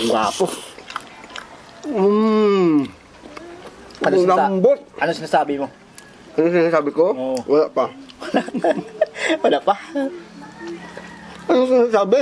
Gwapo. Ano Ang lambot. Ano sinasabi mo? Ano sinasabi ko? Oo. Wala pa. Wala pa. Ano sinasabi?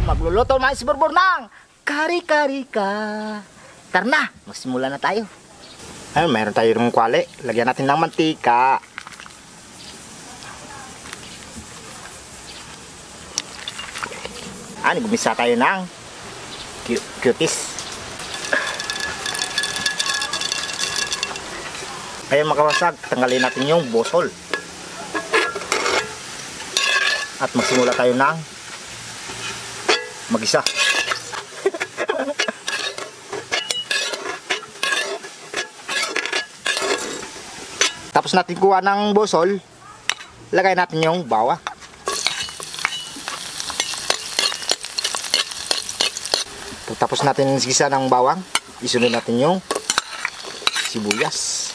Magluluto na si Borbor ng kari-kari ka. Tara na, magsimula na tayo. Ayun, mayroon tayo ng kwali. Lagyan natin ng mantika. Gumisa tayo ng cuties. Kaya makawasag, tanggalin natin yung bosol. At magsimula tayo ng mag-isa. Tapos natin kuha ng bosol, lagay natin yung bawang. Tapos natin gisa ng bawang, isunod natin yung sibuyas.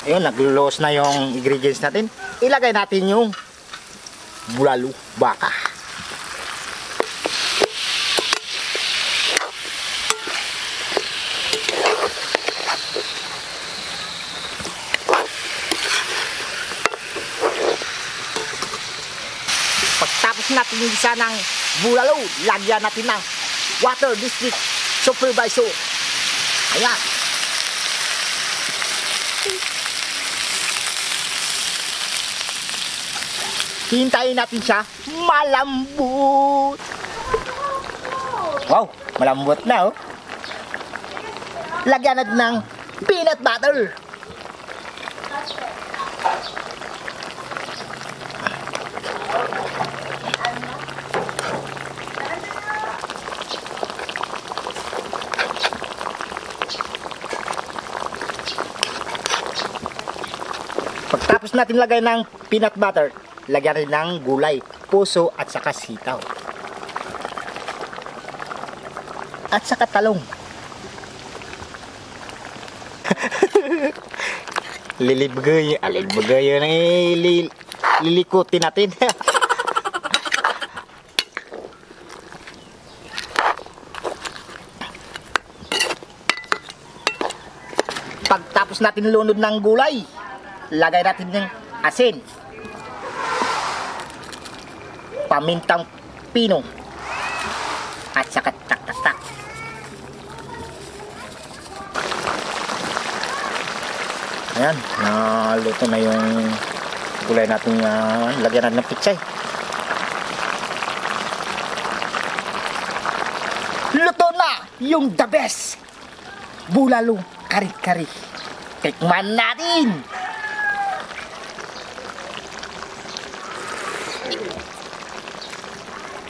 Ayun, naglulos na yung ingredients natin. Ilagay natin yung bulalo baka. Pagtapos natin yung isa ng bulalo, lagyan natin ng water district supervisor. Ayan. Hintayin natin siya malambot. Wow, malambot na oh. Lagyan natin ng peanut butter. Pagtapos natin lagay ng peanut butter, lagyan rin ng gulay, puso at saka sitaw. At saka talong. Lilibagay na lilikutin natin. Pagtapos natin lunod ng gulay, lagay natin ng asin, pamintang pino, at saka tak-tak-tak. Ayan, naluto na yung gulay natin. Lagyan natin ng pichay. Luto na yung the best bulalo kari-kari. Tikman natin!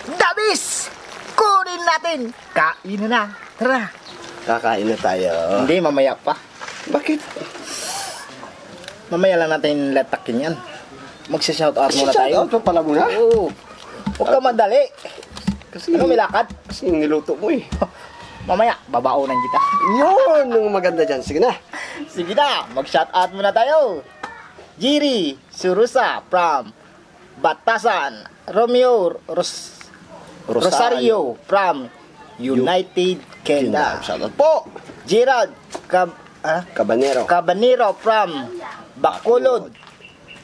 Dabis! Kunin natin! Kain na! Tara! Kakain na tayo. Hindi, mamaya pa. Bakit? Mamaya lang natin latakin yan. Magsa-shoutout muna tayo. Shoutout pa pala muna? Oo. Huwag ka madali. Kasi, Ano may lakad? kasi yung niluto mo eh. Mamaya, babaonan kita. Yun! Yung maganda dyan. Sige na. Sige na, mag-shoutout muna tayo. Jiri Surusa from Batasan. Romeo Rosario from United Kingdom. Shoutout po. Gerald Cabanero from Bacolod.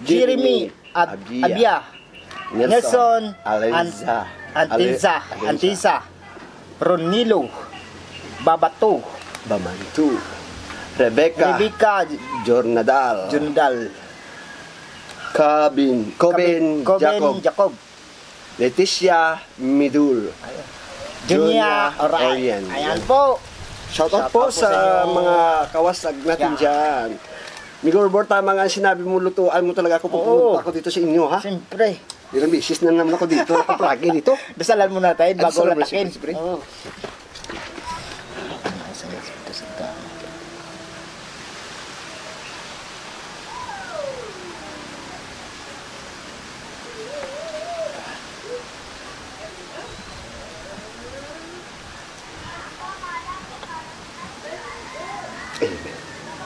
Jeremy Abia. Nelson Antisa. Ronilo Babato. Bamantu. Rebecca Jornadal. Coben Jacob. Leticia Midul. Junia Orion. Ayan po. Shoutout po sa mga kawasag natin dyan. Migorbor, tama nga sinabi mo, lutuan mo talaga ako pag pumunta ako dito sa inyo, ha? Siyempre. Ilang bisis na naman ako dito, nakapalagi dito. Dasalan muna tayo bago Dasalan mo, latakin. siyempre. Oo.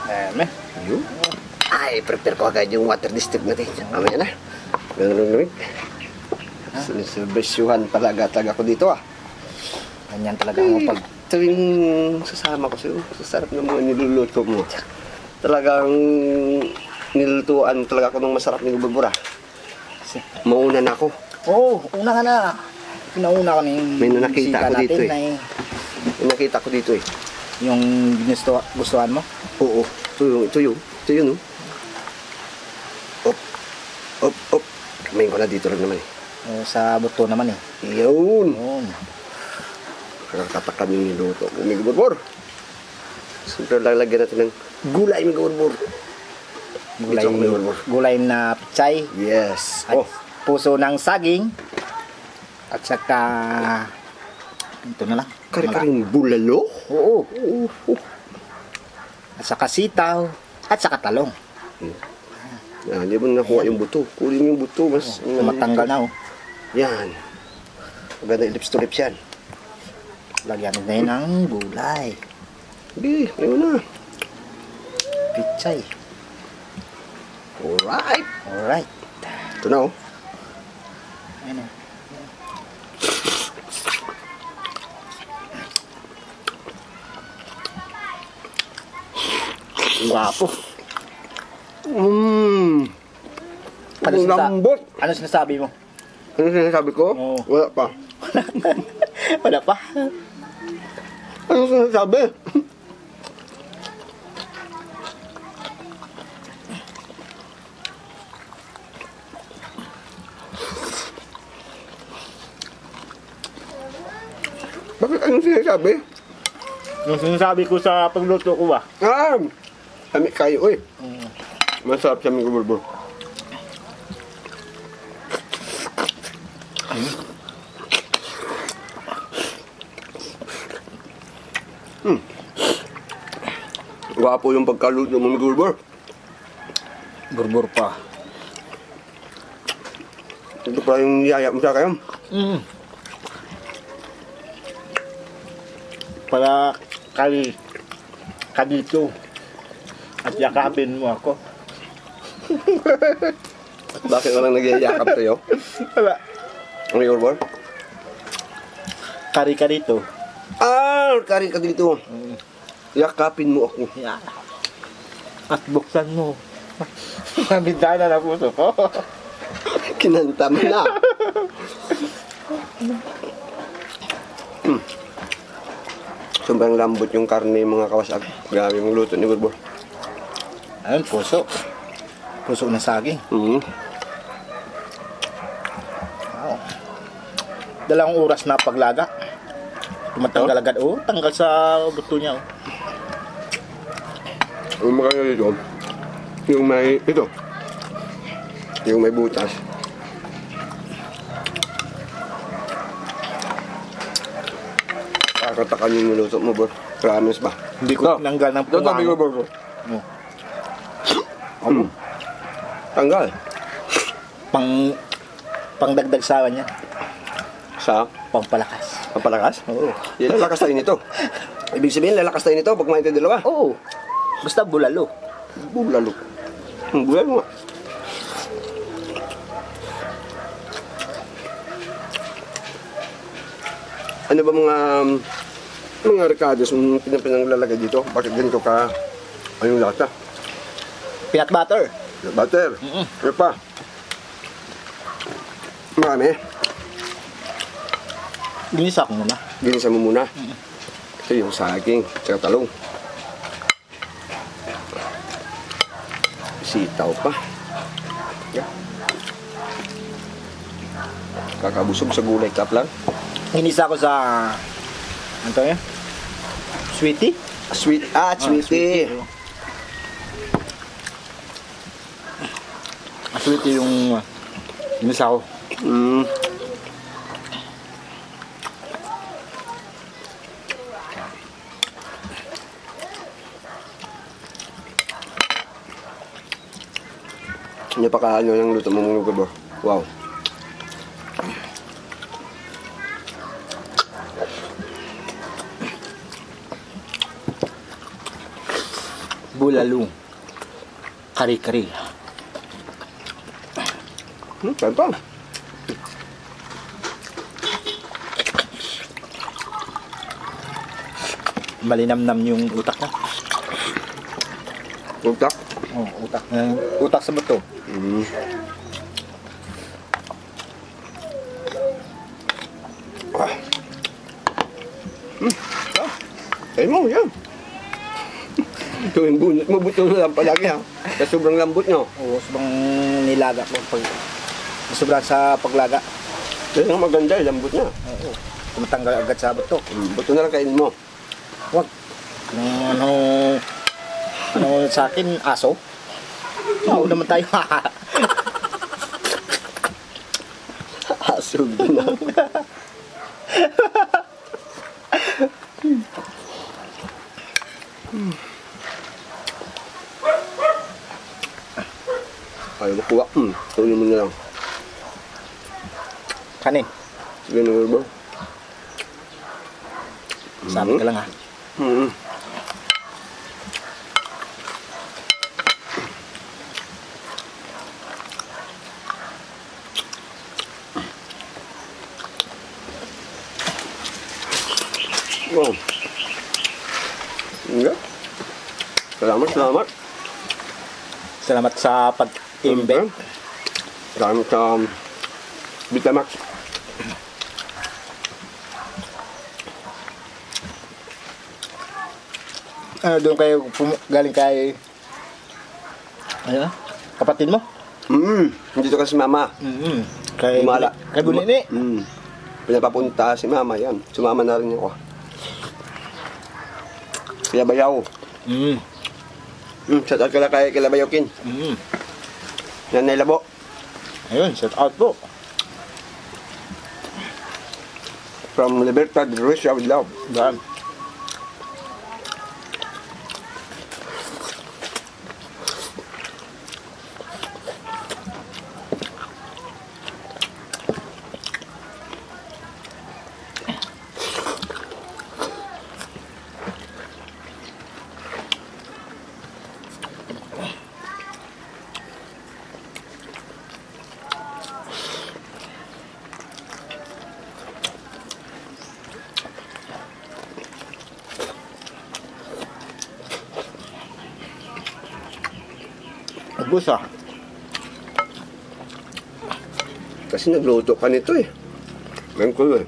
Ayan, Ayun. Ay, prepare ko agad yung water district natin. Mamaya na. Ganun. Sinuservisyuhan talaga ko dito ah. Ganyan talaga ako pag... Tuwing sasama ko sa'yo, sasarap ng mga niluluto mo. Talagang nilulutuan talaga ako ng masarap ni Bulbura. Mauna na ako. Oo, una ka na. Pinauna ka na yung May nakita bisita ako dito natin eh. May nakita ko dito eh. Yung gustuhan mo? Oo. Ito yun oh. Op. Kamayin ko na dito lang naman eh. Sa buto naman eh. Yun. Yun. Nakakatakam yung niluto ko, Migo Burbur. Siyempre lalagyan natin ng gulay, Migo Burbur. Gulay na pichay. Yes. At puso ng saging. At saka... Ito na lang. Kari-karing bulalo? Oo. At saka sitaw. At saka talong. Yan, hindi mo nakuha yung buto. Kunin mo yung buto. Mas Matanggal na oh. Yan. Maganda lips to lips yan. Lagyan na yun ng gulay. Hindi, ayun na. Pichay. Alright. Alright. Ito na oh. Ayan oh. Guwapo. Ang lambot. Ano sinasabi mo? Ano sinasabi ko? Oo. Wala pa. Wala pa. Ano sinasabi? Bakit anong sinasabi? Yung sinasabi ko sa pagluto ko ba? Kami kayo eh. Masarap sa Migo Burbur. Gwapo yung pagkaluto mo, Migo Burbur. Burbur pa. Ito pa yung niyaya mo sa akin. Para ka dito. At yakapin mo ako. Bakit walang nagyayakap sa'yo? Wala. Migo Burbur? Kari ka dito. Kari ka dito. Yakapin mo ako. Yan. At buksan mo. Nabintana na puso ko. Kinanta mo na. Sobrang lambot yung karne, mga kawasag. Grabe yung luto ni Burbur. Ayun, puso. Puso ng saging. Wow. 2 oras na paglaga. Tumatanggal agad. Oh, tanggal sa buto niya. Oh. Ang maganda dito, yung may, yung may butas. Kakatakan yung niluto mo, bro. Promise ba? Hindi ko tinanggal ng Ito, tabi ko, bro. Tanggal. Pangdagdag sawa niya. Sa? Pangpalakas. Papalakas? Oo. Yan, lalakas tayo nito. Ibig sabihin, lalakas tayo nito pag maintindihan dalawa. Oo. Basta bulalo. Bulalo. Bulalo nga. Ano ba mga recados yung pinaglalagay dito? Bakit ganito ka? Anong lata? Peanut butter. Butter. Ano pa? Marami. Ginisa ko muna. Ginisa mo muna. Ito yung saging, tsaka talong. Sitaw pa. Yeah. Kakabusog sa gulay kap lang. Ginisa ko sa... Ano to yan? Sweetie? Sweetie. Sweetie yung... Ginisa ko. Napakaano yung luto mo mga bro. Wow. Bulalong. Kari-kari. Kaya pa. Malinamnam yung utak niya. Utak. Oh, utak. Utak sa bato. Kaya mo, yan. Ito yung bunot mo, buto na lang palagi ha. Sa sobrang lambot nyo. Oo, sobrang nilaga ko. Sobrang sa paglaga. Kaya nga maganda, lambot niya. Oo. Tumatanggal agad sa bato. Buto na lang kainin mo. Wag. Ano sa akin, aso? Oo naman tayo. Asog na. Ayaw mo kuha. Tuloy mo na lang. Kanin. Sige na ba? Sabi ka lang ha. Wow. Enggak. Salamat, salamat. Salamat sa pag-imbet. Salamat sa Vitamax. Doon kayo galing kay ano? Kapatid mo? Dito kasi mama. Kay Umala. Kay Bunini. Pinapapunta si mama yan. Sumama na rin ako. Kaya bayaw. Shout out ka lang kay Labayaw Kin. Yan na Labo. Ayun, shout out po. From Libertad, Russia with love. Daan. Ubus ah. Kasi nagluto ka nito eh. Ngayon ko eh.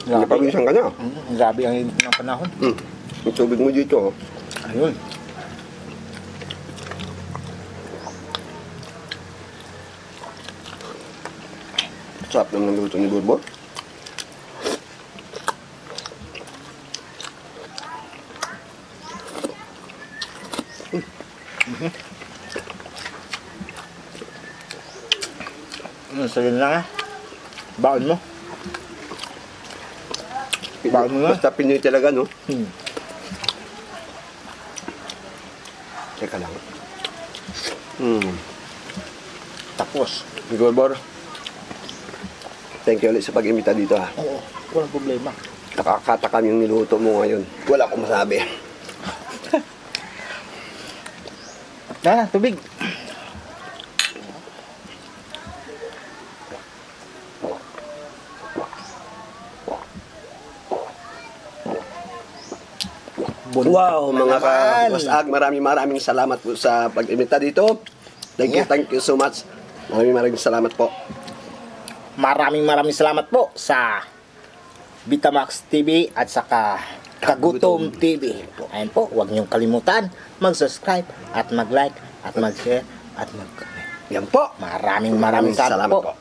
Napawisan ka na. Grabe ang init ng panahon. Yung tubig mo dito. Ayun. Sarap naman ng luto ni Burbor. Sige lang ah. Baon mo. Baon mo nga. Basta Pinoy talaga, no? Teka lang. Tapos. Burbor. Thank you ulit sa pag-imbita dito ha. Oo, walang problema. Nakakatakam yung niluto mo ngayon. Wala akong masabi. Tubig. Wow, mga ka-wasag, maraming salamat po sa pag-imbita dito. Thank you so much. Maraming salamat po. Maraming salamat po sa Vitamax TV at saka Kagutom TV. Ayan po, huwag niyong kalimutan mag-subscribe at mag-like at mag-share at mag-comment. Yan po. Maraming salamat po.